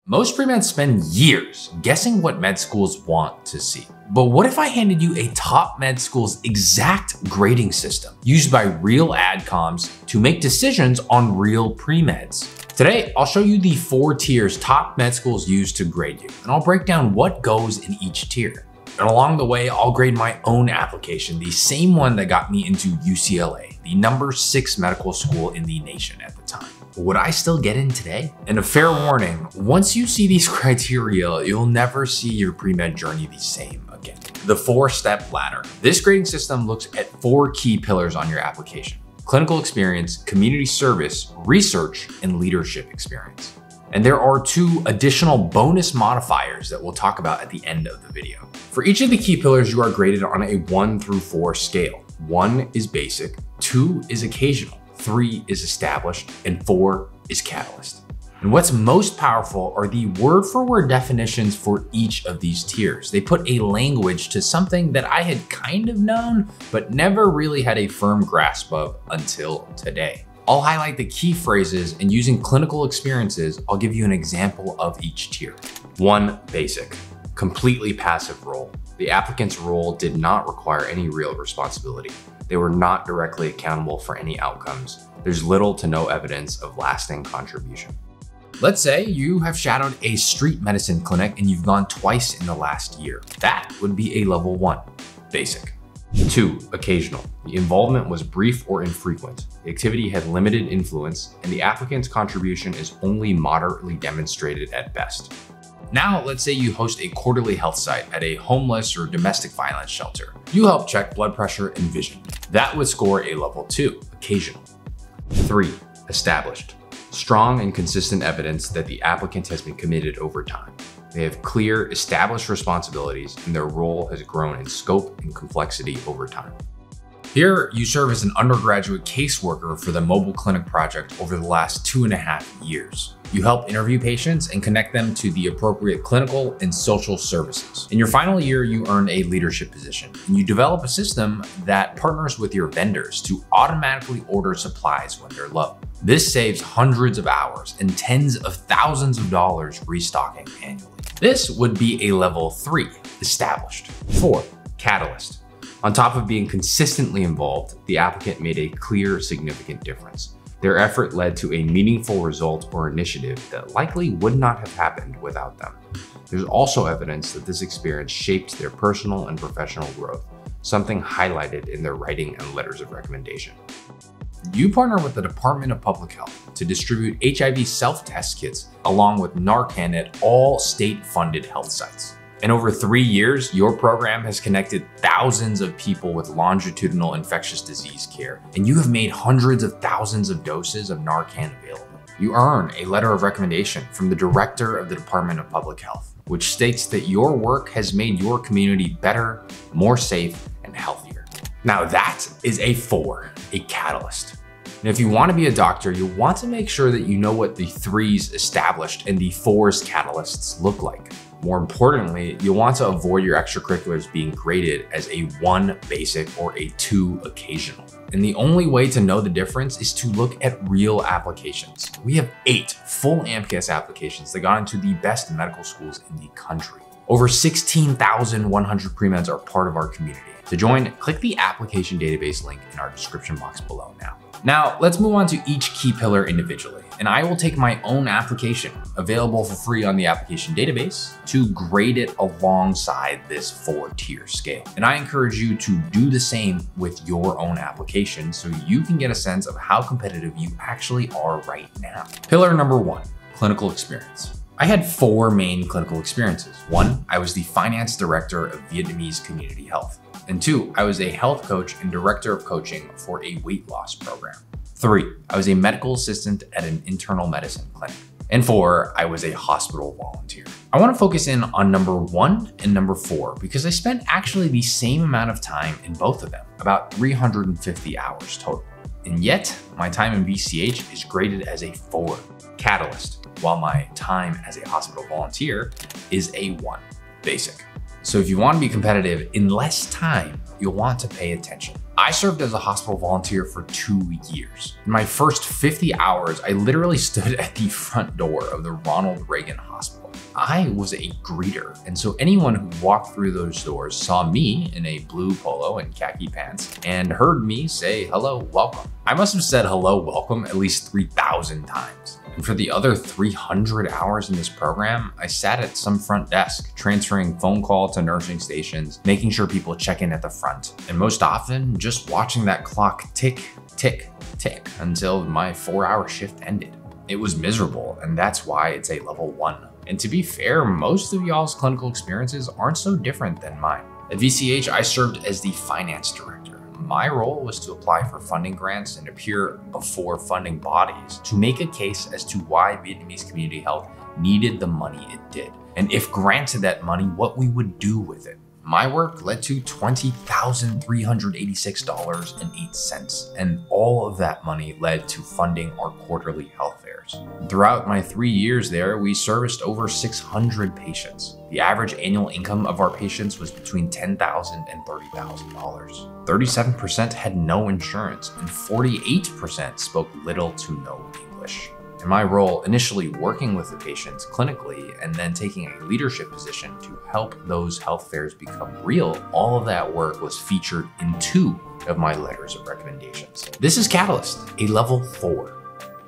Most pre-meds spend years guessing what med schools want to see. But what if I handed you a top med school's exact grading system used by real AdComs to make decisions on real pre-meds? Today, I'll show you the 4 tiers top med schools use to grade you, and I'll break down what goes in each tier. And along the way, I'll grade my own application, the same one that got me into UCLA, the number 6 medical school in the nation at the time. Would I still get in today? And a fair warning, once you see these criteria, you'll never see your pre-med journey the same again. The 4-step ladder. This grading system looks at 4 key pillars on your application: clinical experience, community service, research, and leadership experience. And there are 2 additional bonus modifiers that we'll talk about at the end of the video. For each of the key pillars, you are graded on a 1 through 4 scale. 1 is basic, 2 is occasional, 3 is established, and 4 is catalyst. And what's most powerful are the word-for-word definitions for each of these tiers. They put a language to something that I had kind of known, but never really had a firm grasp of until today. I'll highlight the key phrases, and using clinical experiences, I'll give you an example of each tier. 1, basic, completely passive role. The applicant's role did not require any real responsibility. They were not directly accountable for any outcomes. There's little to no evidence of lasting contribution. Let's say you have shadowed a street medicine clinic and you've gone twice in the last year. That would be a level 1, basic. 2, occasional. The involvement was brief or infrequent. The activity had limited influence, and the applicant's contribution is only moderately demonstrated at best. Now, let's say you host a quarterly health site at a homeless or domestic violence shelter. You help check blood pressure and vision. That would score a level 2, occasional. 3, established. Strong and consistent evidence that the applicant has been committed over time. They have clear, established responsibilities, and their role has grown in scope and complexity over time. Here, you serve as an undergraduate caseworker for the mobile clinic project over the last 2.5 years. You help interview patients and connect them to the appropriate clinical and social services. In your final year, you earn a leadership position, and you develop a system that partners with your vendors to automatically order supplies when they're low. This saves hundreds of hours and tens of thousands of dollars restocking annually. This would be a level 3, established. 4, catalyst. On top of being consistently involved, the applicant made a clear, significant difference. Their effort led to a meaningful result or initiative that likely would not have happened without them. There's also evidence that this experience shaped their personal and professional growth, something highlighted in their writing and letters of recommendation. You partner with the Department of Public Health to distribute HIV self-test kits along with Narcan at all state-funded health sites. In over 3 years, your program has connected thousands of people with longitudinal infectious disease care, and you have made hundreds of thousands of doses of Narcan available. You earn a letter of recommendation from the Director of the Department of Public Health, which states that your work has made your community better, more safe, and healthier. Now that is a 4, a catalyst. And if you want to be a doctor, you'll want to make sure that you know what the 3s established and the 4s catalysts look like. More importantly, you'll want to avoid your extracurriculars being graded as a 1 basic or a 2 occasional. And the only way to know the difference is to look at real applications. We have 8 full AMCAS applications that got into the best medical schools in the country. Over 16,100 pre-meds are part of our community. To join, click the application database link in our description box below now. Now, let's move on to each key pillar individually, and I will take my own application, available for free on the application database, to grade it alongside this 4-tier scale. And I encourage you to do the same with your own application so you can get a sense of how competitive you actually are right now. Pillar number 1, clinical experience. I had 4 main clinical experiences. 1, I was the finance director of Vietnamese Community Health. And 2, I was a health coach and director of coaching for a weight loss program. 3, I was a medical assistant at an internal medicine clinic. And 4, I was a hospital volunteer. I want to focus in on number 1 and number 4 because I spent actually the same amount of time in both of them, about 350 hours total. And yet, my time in VCH is graded as a 4, catalyst, while my time as a hospital volunteer is a 1, basic. So if you want to be competitive in less time, you'll want to pay attention. I served as a hospital volunteer for 2 years. In my first 50 hours, I literally stood at the front door of the Ronald Reagan Hospital. I was a greeter. And so anyone who walked through those doors saw me in a blue polo and khaki pants and heard me say, hello, welcome. I must have said hello, welcome at least 3,000 times. And for the other 300 hours in this program, I sat at some front desk, transferring phone call to nursing stations, making sure people check in at the front, and most often just watching that clock tick, tick, tick until my 4-hour shift ended. It was miserable, and that's why it's a level 1. And to be fair, most of y'all's clinical experiences aren't so different than mine. At VCH, I served as the finance director. My role was to apply for funding grants and appear before funding bodies to make a case as to why Vietnamese Community Health needed the money it did, and if granted that money, what we would do with it. My work led to $20,386.08, and all of that money led to funding our quarterly health fairs. Throughout my 3 years there, we serviced over 600 patients. The average annual income of our patients was between $10,000 and $30,000. 37% had no insurance, and 48% spoke little to no English. In my role, initially working with the patients clinically and then taking a leadership position to help those health fairs become real, all of that work was featured in 2 of my letters of recommendations. This is Catalyst, a level 4.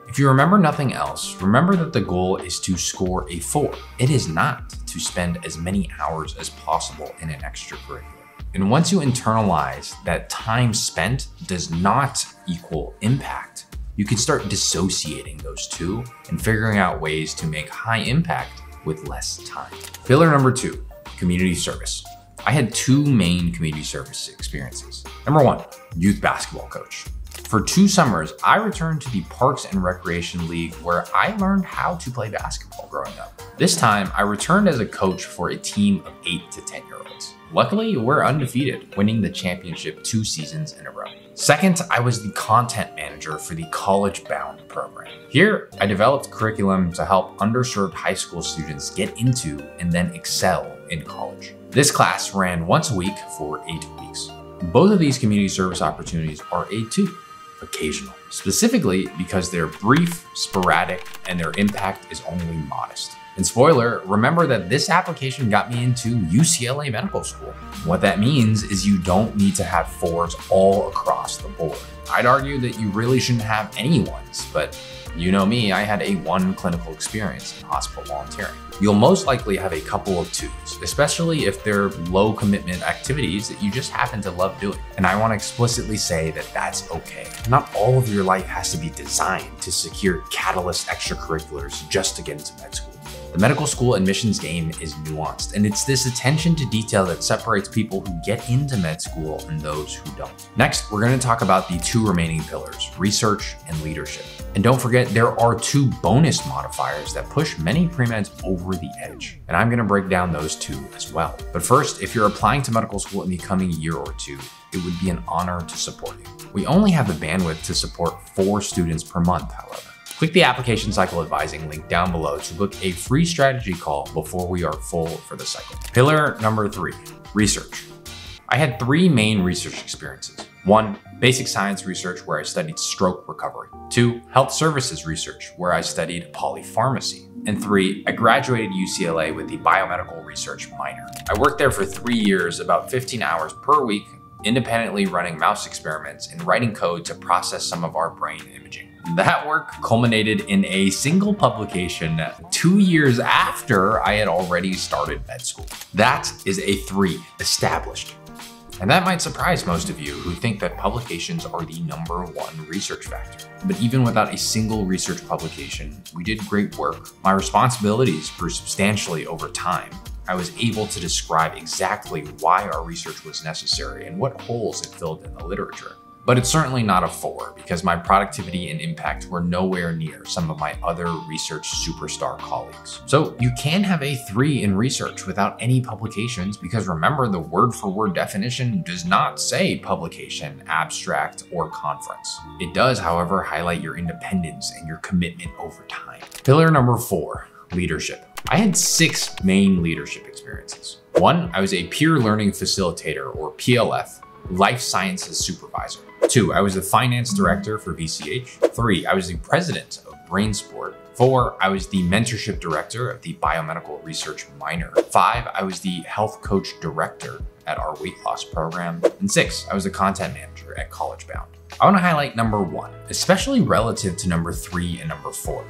If you remember nothing else, remember that the goal is to score a 4. It is not to spend as many hours as possible in an extracurricular. And once you internalize that time spent does not equal impact, you can start dissociating those two and figuring out ways to make high impact with less time. Pillar number 2, community service. I had 2 main community service experiences. Number 1, youth basketball coach. For 2 summers, I returned to the Parks and Recreation League where I learned how to play basketball growing up. This time, I returned as a coach for a team of 8 to 10-year-olds. Luckily, we're undefeated, winning the championship 2 seasons in a row. Second, I was the content manager for the College Bound program. Here, I developed curriculum to help underserved high school students get into and then excel in college. This class ran once a week for 8 weeks. Both of these community service opportunities are A2, occasional, specifically because they're brief, sporadic, and their impact is only modest. And spoiler, remember that this application got me into UCLA medical school. What that means is you don't need to have 4s all across the board. I'd argue that you really shouldn't have any 1s, but you know me, I had a 1 clinical experience in hospital volunteering. You'll most likely have a couple of 2s, especially if they're low commitment activities that you just happen to love doing. And I want to explicitly say that that's okay. Not all of your life has to be designed to secure catalyst extracurriculars just to get into med school. The medical school admissions game is nuanced, and it's this attention to detail that separates people who get into med school and those who don't. Next, we're going to talk about the 2 remaining pillars, research and leadership. And don't forget, there are 2 bonus modifiers that push many premeds over the edge. And I'm going to break down those 2 as well. But first, if you're applying to medical school in the coming year or 2, it would be an honor to support you. We only have the bandwidth to support 4 students per month, however. Click the application cycle advising link down below to book a free strategy call before we are full for the cycle. Pillar number 3, research. I had 3 main research experiences. 1, basic science research where I studied stroke recovery. 2, health services research where I studied polypharmacy. And 3, I graduated UCLA with the biomedical research minor. I worked there for 3 years, about 15 hours per week, independently running mouse experiments and writing code to process some of our brain imaging. That work culminated in a single publication 2 years after I had already started med school. That is a 3, established. And that might surprise most of you who think that publications are the number 1 research factor. But even without a single research publication, we did great work. My responsibilities grew substantially over time. I was able to describe exactly why our research was necessary and what holes it filled in the literature. But it's certainly not a 4 because my productivity and impact were nowhere near some of my other research superstar colleagues. So you can have a 3 in research without any publications because remember, the word-for-word definition does not say publication, abstract, or conference. It does, however, highlight your independence and your commitment over time. Pillar number 4, leadership. I had 6 main leadership experiences. 1, I was a peer learning facilitator, or PLF, life sciences supervisor. 2, I was the finance director for VCH. 3, I was the president of brain sport. 4, I was the mentorship director of the biomedical research minor. 5, I was the health coach director at our weight loss program. And 6, I was the content manager at College Bound. I want to highlight number 1, especially relative to number 3 and number 4.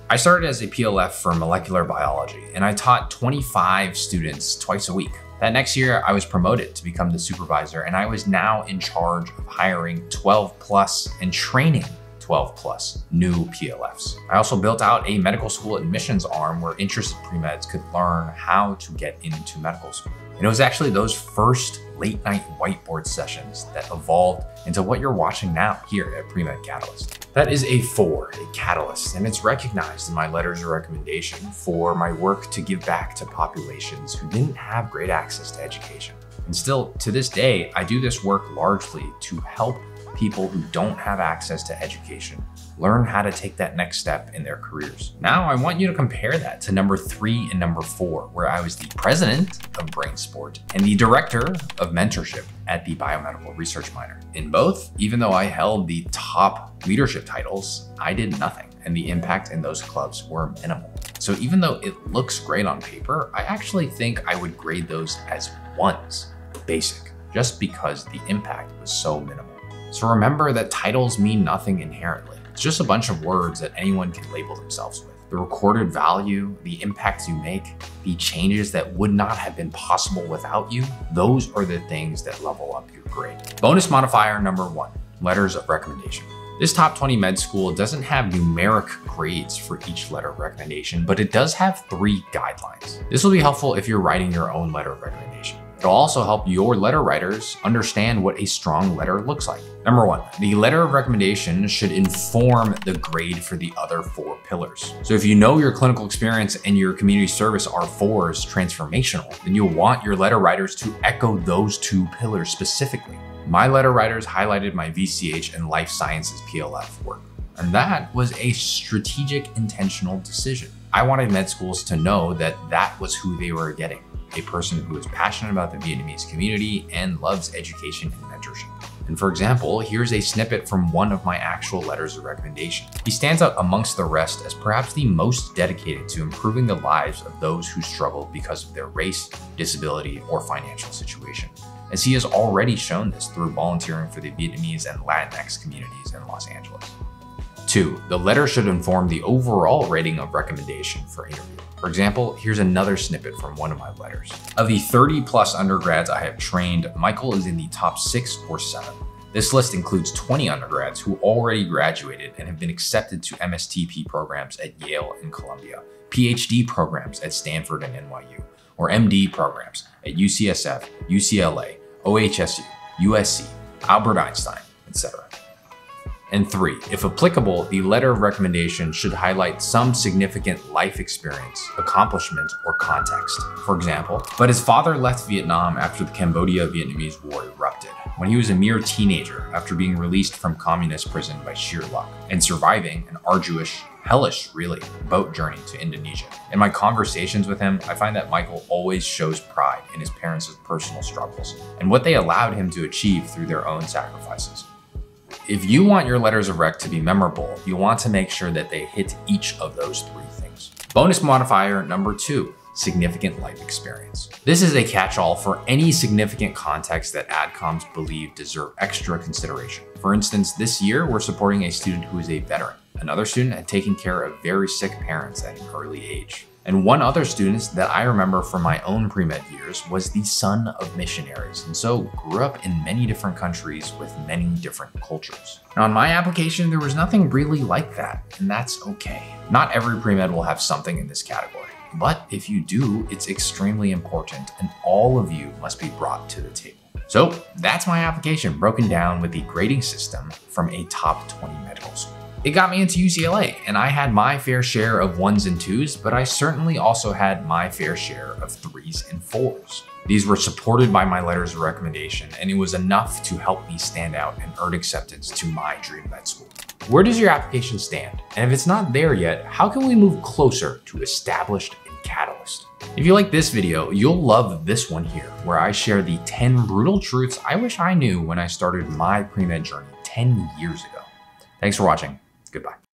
I started as a PLF for molecular biology, and I taught 25 students twice a week. That next year, I was promoted to become the supervisor, and I was now in charge of hiring 12 plus and training 12 plus new PLFs. I also built out a medical school admissions arm where interested premeds could learn how to get into medical school. And it was actually those first late night whiteboard sessions that evolved into what you're watching now here at PREMED Catalyst. That is a 4, a catalyst, and it's recognized in my letters of recommendation for my work to give back to populations who didn't have great access to education. And still, to this day, I do this work largely to help people who don't have access to education learn how to take that next step in their careers. Now, I want you to compare that to number 3 and number 4, where I was the president of brain sport and the director of mentorship at the biomedical research minor. In both, even though I held the top leadership titles, I did nothing, and the impact in those clubs were minimal. So even though it looks great on paper, I actually think I would grade those as 1s, basic, just because the impact was so minimal. So remember that titles mean nothing inherently. It's just a bunch of words that anyone can label themselves with. The recorded value, the impacts you make, the changes that would not have been possible without you, those are the things that level up your grade. Bonus modifier number 1, letters of recommendation. This top 20 med school doesn't have numeric grades for each letter of recommendation, but it does have 3 guidelines. This will be helpful if you're writing your own letter of recommendation. It'll also help your letter writers understand what a strong letter looks like. Number 1, the letter of recommendation should inform the grade for the other 4 pillars. So if you know your clinical experience and your community service are 4s transformational, then you'll want your letter writers to echo those 2 pillars specifically. My letter writers highlighted my VCH and life sciences PLF work, and that was a strategic, intentional decision. I wanted med schools to know that that was who they were getting. A person who is passionate about the Vietnamese community and loves education and mentorship. And for example, here's a snippet from one of my actual letters of recommendation. He stands out amongst the rest as perhaps the most dedicated to improving the lives of those who struggle because of their race, disability, or financial situation, as he has already shown this through volunteering for the Vietnamese and Latinx communities in Los Angeles. 2, the letter should inform the overall rating of recommendation for interview. For example, here's another snippet from one of my letters. Of the 30 plus undergrads I have trained, Michael is in the top 6 or 7. This list includes 20 undergrads who already graduated and have been accepted to MSTP programs at Yale and Columbia, PhD programs at Stanford and NYU, or MD programs at UCSF, UCLA, OHSU, USC, Albert Einstein, etc. And 3, if applicable, the letter of recommendation should highlight some significant life experience, accomplishment, or context. For example, but his father left Vietnam after the Cambodia-Vietnamese War erupted, when he was a mere teenager after being released from communist prison by sheer luck, and surviving an arduous, hellish, really, boat journey to Indonesia. In my conversations with him, I find that Michael always shows pride in his parents' personal struggles, and what they allowed him to achieve through their own sacrifices. If you want your letters of rec to be memorable, you want to make sure that they hit each of those 3 things. Bonus modifier number 2, significant life experience. This is a catch-all for any significant context that AdComs believe deserve extra consideration. For instance, this year we're supporting a student who is a veteran. Another student had taken care of very sick parents at an early age. And one other student that I remember from my own pre-med years was the son of missionaries, and so grew up in many different countries with many different cultures. Now in my application, there was nothing really like that, and that's okay. Not every pre-med will have something in this category, but if you do, it's extremely important, and all of you must be brought to the table. So that's my application broken down with the grading system from a top 20 medical school. It got me into UCLA, and I had my fair share of 1s and 2s, but I certainly also had my fair share of 3s and 4s. These were supported by my letters of recommendation, and it was enough to help me stand out and earn acceptance to my dream med school. Where does your application stand? And if it's not there yet, how can we move closer to established and catalyst? If you like this video, you'll love this one here, where I share the 10 brutal truths I wish I knew when I started my pre-med journey 10 years ago. Thanks for watching. Goodbye.